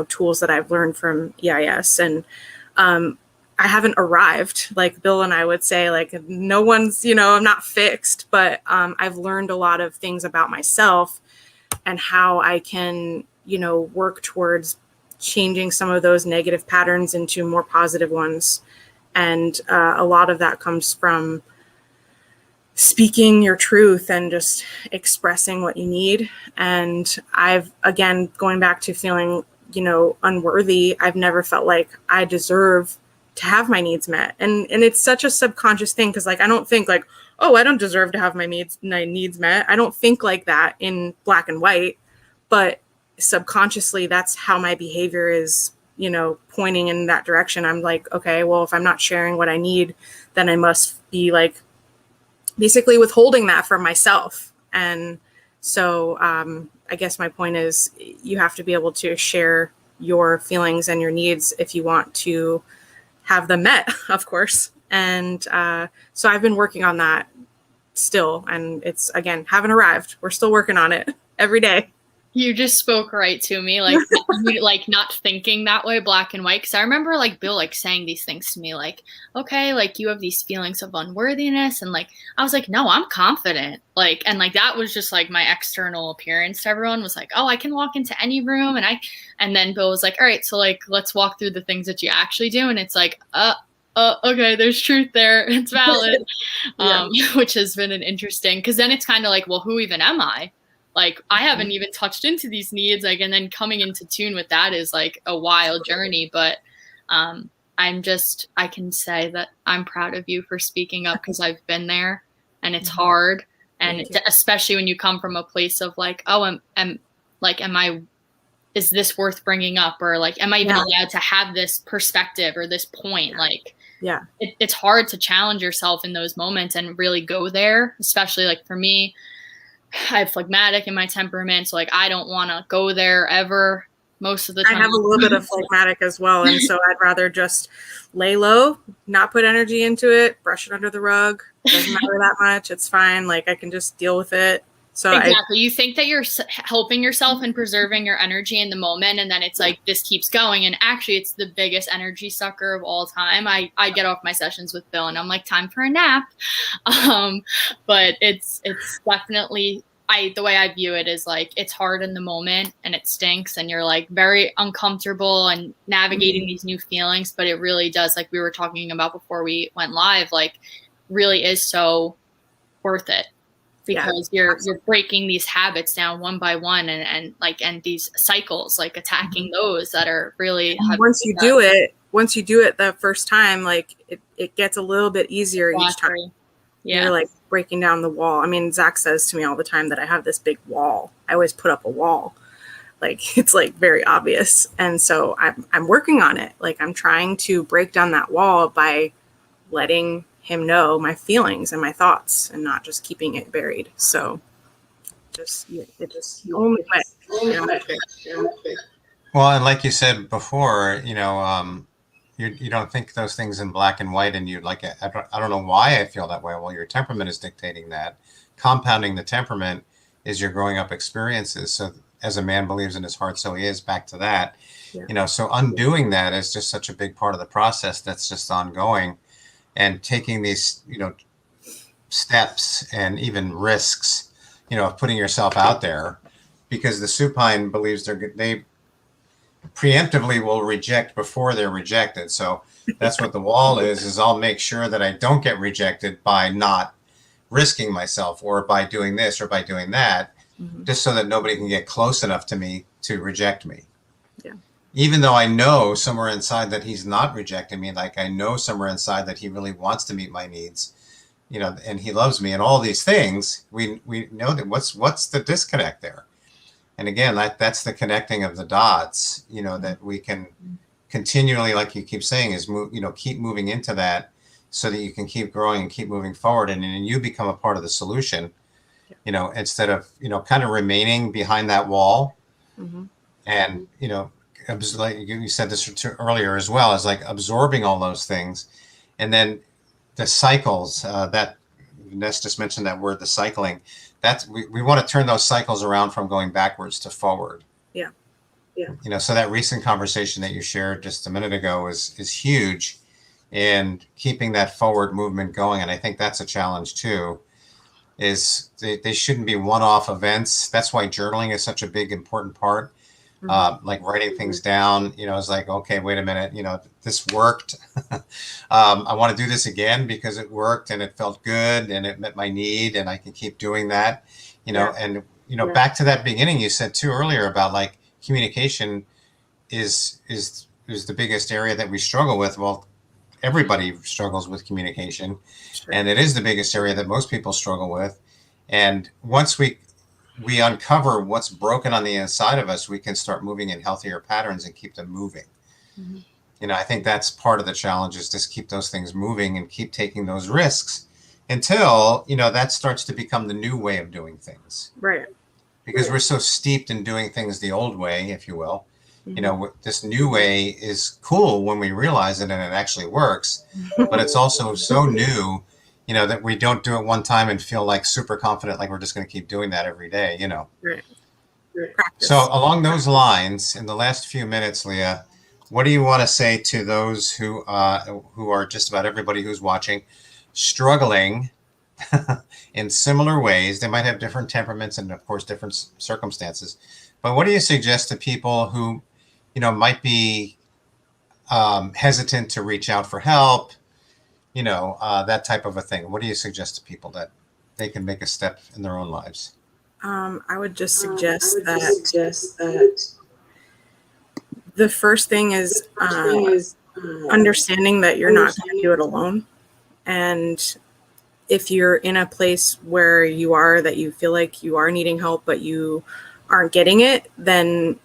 tools that I've learned from EIS. And I haven't arrived, like Bill and I would say, like no one's, I'm not fixed, but I've learned a lot of things about myself and how I can, work towards changing some of those negative patterns into more positive ones. And a lot of that comes from speaking your truth and just expressing what you need. And again, going back to feeling, unworthy, I've never felt like I deserve to have my needs met. And it's such a subconscious thing because like I don't think like, oh, I don't deserve to have my needs met. I don't think like that in black and white, but subconsciously that's how my behavior is, pointing in that direction. I'm like, okay, well, if I'm not sharing what I need, then I must be like basically withholding that from myself. And so I guess my point is you have to be able to share your feelings and your needs if you want to have them met, of course. And so I've been working on that still. And it's, again, haven't arrived. We're still working on it every day. You just spoke right to me, like, like not thinking that way, black and white. Because I remember like Bill like saying these things to me, like, okay, like you have these feelings of unworthiness, and like I was like, no, I'm confident, like, and like that was just like my external appearance to everyone was like, oh, I can walk into any room, and then Bill was like, all right, so like let's walk through the things that you actually do, and it's like, okay, there's truth there, it's valid, yeah. Which has been an interesting, because then it's kind of like, well, who even am I? Like, I haven't even touched into these needs, like, and then coming into tune with that is like a wild journey. But I can say that I'm proud of you for speaking up, because I've been there and it's hard. And especially when you come from a place of like, oh, is this worth bringing up? Or like, am I even allowed to have this perspective or this point? Like, it's hard to challenge yourself in those moments and really go there, especially like for me. I'm phlegmatic in my temperament, so like I don't want to go there ever most of the time. I have a little bit of phlegmatic as well, and so I'd rather just lay low, not put energy into it, brush it under the rug. Doesn't matter that much. It's fine. Like I can just deal with it. So exactly. You think that you're helping yourself and preserving your energy in the moment, and then it's like this keeps going, and actually it's the biggest energy sucker of all time. I get off my sessions with Bill and I'm like, time for a nap. But it's definitely, the way I view it is like it's hard in the moment and it stinks and you're like very uncomfortable and navigating these new feelings, but it really does, like we were talking about before we went live, like really is so worth it. Because you're breaking these habits down one by one, and these cycles, like attacking those that are really. Once you do it the first time, like it gets a little bit easier each time. Yeah, you're like breaking down the wall. I mean, Zach says to me all the time that I have this big wall. I always put up a wall, like it's like very obvious, and so I'm working on it. Like I'm trying to break down that wall by letting him know my feelings and my thoughts and not just keeping it buried. So it just only way. Well, and like you said before, you don't think those things in black and white, and you like, I don't know why I feel that way. Well, your temperament is dictating that. Compounding the temperament is your growing up experiences. So as a man believes in his heart, so he is, back to that. Yeah. So undoing that is just such a big part of the process that's just ongoing, and taking these, steps and even risks, of putting yourself out there, because the supine believes they preemptively will reject before they're rejected. So that's what the wall is I'll make sure that I don't get rejected by not risking myself, or by doing this or by doing that, just so that nobody can get close enough to me to reject me. Yeah. Even though I know somewhere inside that he's not rejecting me, like I know somewhere inside that he really wants to meet my needs, and he loves me, and all these things, we know that what's the disconnect there. And again, that's the connecting of the dots, that we can continually, like you keep saying, is keep moving into that, so that you can keep growing and keep moving forward, and you become a part of the solution, instead of, kind of remaining behind that wall. And, like you said this earlier as well, is like absorbing all those things. And then the cycles, that Vanessa just mentioned that word, the cycling, that's, we want to turn those cycles around from going backwards to forward. Yeah. So that recent conversation that you shared just a minute ago is huge, and keeping that forward movement going. And I think that's a challenge too, is they shouldn't be one-off events. That's why journaling is such a big, important part. Like writing things down, it's like, okay, wait a minute, this worked. I want to do this again because it worked and it felt good and it met my need, and I can keep doing that, and, back to that beginning, you said too earlier about like communication is the biggest area that we struggle with. Well, everybody struggles with communication, and it is the biggest area that most people struggle with. And once we uncover what's broken on the inside of us, we can start moving in healthier patterns and keep them moving. I think that's part of the challenge, is just keep those things moving and keep taking those risks until, that starts to become the new way of doing things. Right. Because we're so steeped in doing things the old way, if you will. This new way is cool when we realize it and it actually works, but it's also so new, that we don't do it one time and feel like super confident, like we're just going to keep doing that every day, Right. So along those lines, in the last few minutes, Leah, what do you want to say to those who are just about everybody who's watching, struggling in similar ways? They might have different temperaments and, of course, different circumstances. But what do you suggest to people who, might be hesitant to reach out for help, that type of a thing? What do you suggest to people that they can make a step in their own lives? I would just suggest that the first thing is understanding that you're not going to do it alone. And if you're in a place where you are, that you feel like you are needing help, but you aren't getting it, then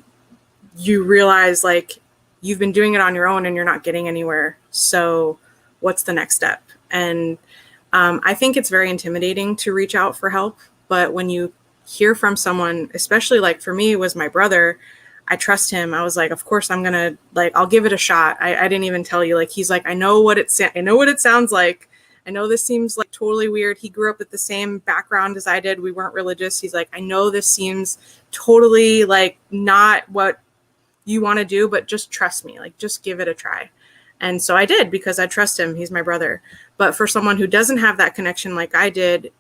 you realize like you've been doing it on your own and you're not getting anywhere. So what's the next step? And I think it's very intimidating to reach out for help. But when you hear from someone, especially like for me, it was my brother, I trust him. I was like, of course I'm going to, like, I'll give it a shot. I didn't even tell you, like, he's like, I know what it sounds like. I know this seems like totally weird. He grew up with the same background as I did. We weren't religious. He's like, I know this seems totally like not what you want to do, but just trust me, like, just give it a try. And so I did, because I trust him. He's my brother. But for someone who doesn't have that connection like I did,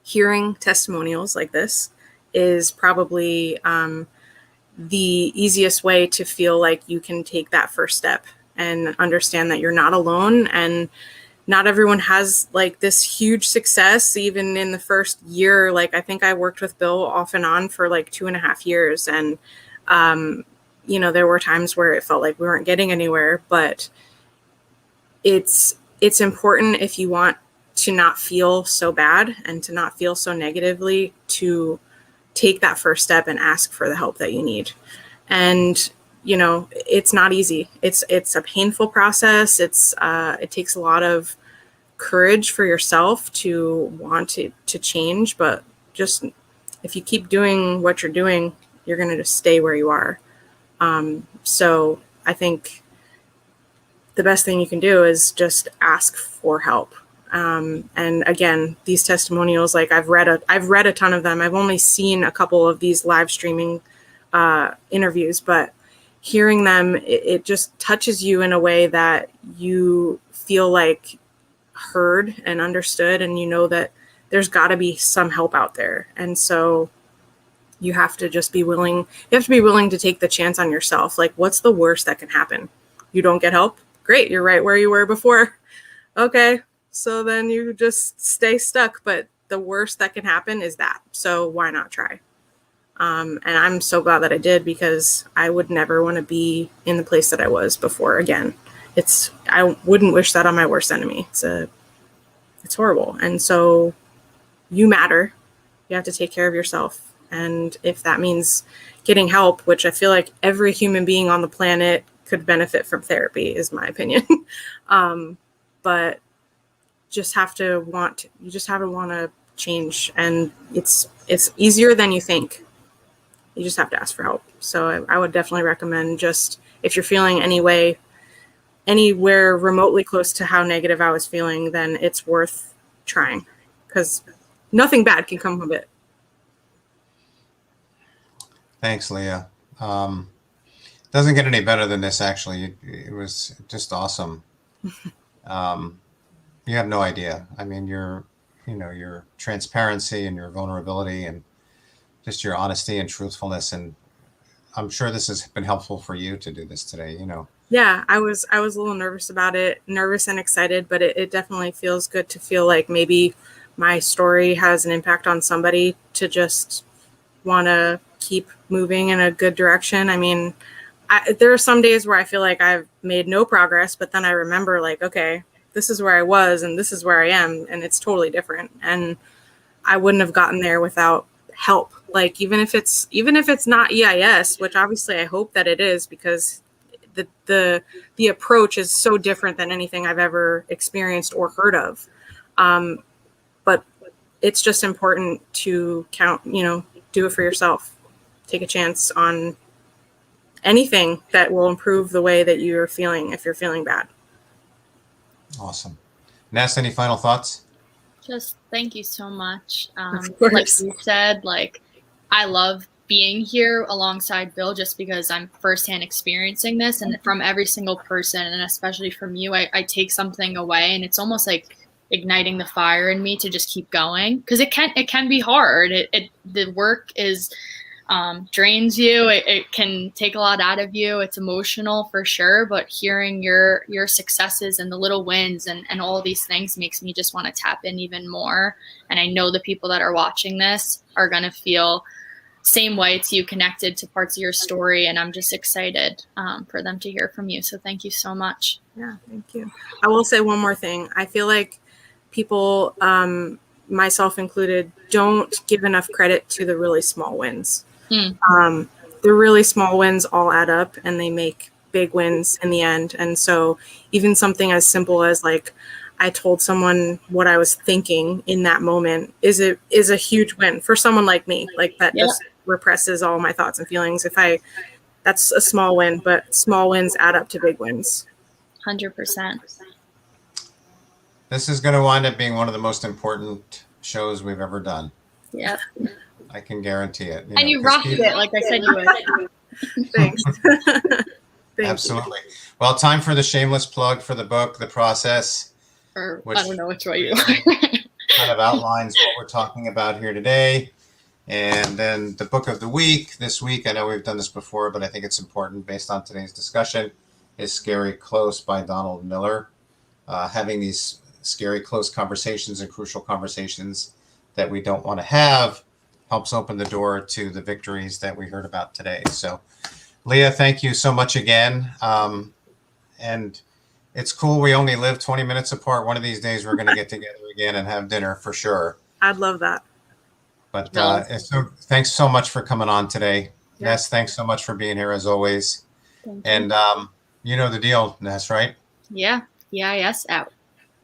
hearing testimonials like this is probably the easiest way to feel like you can take that first step and understand that you're not alone. And not everyone has like this huge success, even in the first year. Like, I think I worked with Bill off and on for like 2.5 years. And, there were times where it felt like we weren't getting anywhere, but it's important, if you want to not feel so bad and to not feel so negatively, to take that first step and ask for the help that you need. And, it's not easy. It's a painful process. It takes a lot of courage for yourself to want to change, but just if you keep doing what you're doing, you're going to just stay where you are. So I think the best thing you can do is just ask for help. And again, these testimonials, like I've read a ton of them. I've only seen a couple of these live streaming interviews, but hearing them, it just touches you in a way that you feel like heard and understood, and you know that there's got to be some help out there. And so you have to just be willing. You have to be willing to take the chance on yourself. Like, what's the worst that can happen? You don't get help? Great, you're right where you were before. Okay, so then you just stay stuck. But the worst that can happen is that. So why not try? And I'm so glad that I did, because I would never want to be in the place that I was before again. I wouldn't wish that on my worst enemy. It's horrible. And so you matter. You have to take care of yourself. And if that means getting help, which I feel like every human being on the planet could benefit from therapy, is my opinion. But you just have to want to change. And it's easier than you think. You just have to ask for help. So I would definitely recommend, just if you're feeling anywhere remotely close to how negative I was feeling, then it's worth trying, because nothing bad can come of it. Thanks, Leah. Doesn't get any better than this, actually. It was just awesome. You have no idea. I mean, your transparency and your vulnerability and just your honesty and truthfulness. And I'm sure this has been helpful for you to do this today, Yeah, I was a little nervous about it, nervous and excited, but it definitely feels good to feel like maybe my story has an impact on somebody to just want to keep moving in a good direction. I mean, there are some days where I feel like I've made no progress, but then I remember, like, okay, this is where I was and this is where I am, and it's totally different. And I wouldn't have gotten there without help. Like, even if it's not EIS, which obviously I hope that it is, because the approach is so different than anything I've ever experienced or heard of. But it's just important to do it for yourself. Take a chance on anything that will improve the way that you're feeling if you're feeling bad. Awesome. Ness, any final thoughts? Just thank you so much. Of course. Like you said, I love being here alongside Bill, just because I'm firsthand experiencing this, and from every single person, and especially from you, I take something away, and it's almost like igniting the fire in me to just keep going, because it can be hard. The work is drains you. It can take a lot out of you. It's emotional for sure, but hearing your successes and the little wins and all these things makes me just want to tap in even more. And I know the people that are watching this are going to feel same way to you, connected to parts of your story. And I'm just excited for them to hear from you. So thank you so much. Yeah, thank you. I will say one more thing. I feel like people, myself included, don't give enough credit to the really small wins. The really small wins all add up, and they make big wins in the end. And so even something as simple as, like, I told someone what I was thinking in that moment is a huge win for someone like me. Like, that just represses all my thoughts and feelings. That's a small win, but small wins add up to big wins. 100%. This is going to wind up being one of the most important shows we've ever done. Yeah. I can guarantee it. And you rocked it, like I said you would. Thanks. Absolutely. Well, time for the shameless plug for the book, The Process. Or I don't know which way you kind of outlines what we're talking about here today. And then the book of the week this week, I know we've done this before, but I think it's important based on today's discussion, is Scary Close by Donald Miller. Having these scary, close conversations and crucial conversations that we don't want to have helps open the door to the victories that we heard about today. So, Leah, thank you so much again. And it's cool. We only live 20 minutes apart. One of these days, we're going to get together again and have dinner for sure. I'd love that. But so thanks so much for coming on today. Yeah. Ness, thanks so much for being here as always. And you know the deal, Ness, right? Yeah. EIS out.